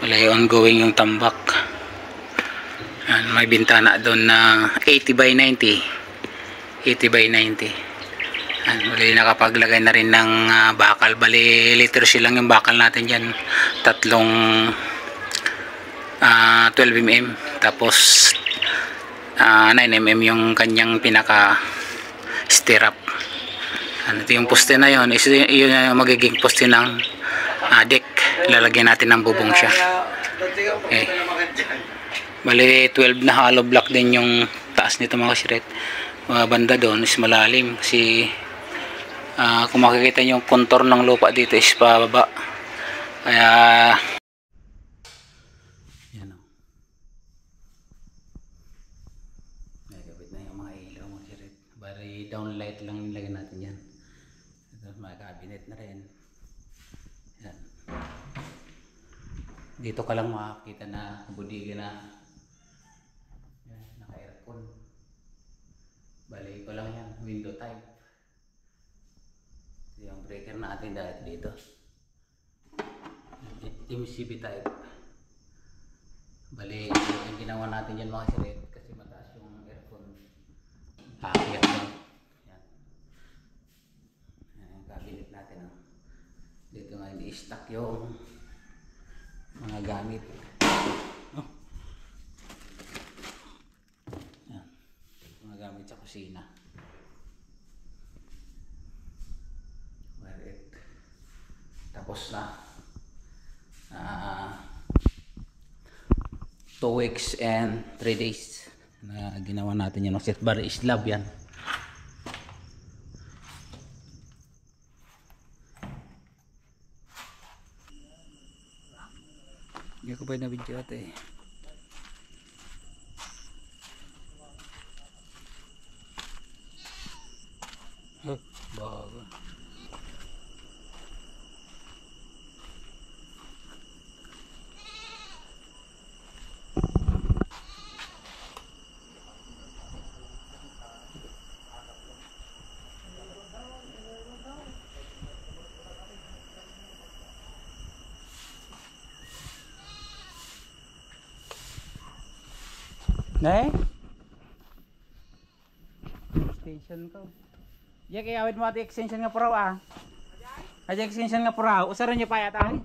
Wala yung ongoing yung tambak. Yan, may bintana doon na 80 by 90. 80 by 90. Yan, wala nakapaglagay na rin ng bakal. Bali, liters lang yung bakal natin dyan. Tatlong 12mm. Tapos 9mm yung kanyang pinaka stirrup. Ito yung poste na yun. Yun yung magiging poste ng deck. Lalagyan natin ng bubong siya. Okay. Bali 12 na hollow block din yung taas nito mga kasiret. Banda doon is malalim kasi kung makikita nyo yung contour ng lupa dito is pababa. Kaya yan o. Nagabit na yung mga ilaw mga kasiret. Bali downlight lang nilagyan natin yan. Ito mga cabinet na rin. Yan. Dito ka lang makakita na budiga na naka-aircon. Bali ko lang yan, window type. Yung breaker natin dahil dito. MCB type. Bali yung ginawa natin yan mga siret kasi mataas yung aircon. Akyat lang. Yan. Yan yung cabinet natin. Dito nga hindi stock yung mga gamit. Yan. Mga gamit sa kusina. Well, tapos na. 2 weeks and 3 days na ginawa natin yan. Set bar slab yan. Hindi ko pa na video ate. Bago. Nay? Extension ko. Jek, iawit mo ati extension nga puraw ah. Aja extension nga puraw. Usaran niyo pa yata ay?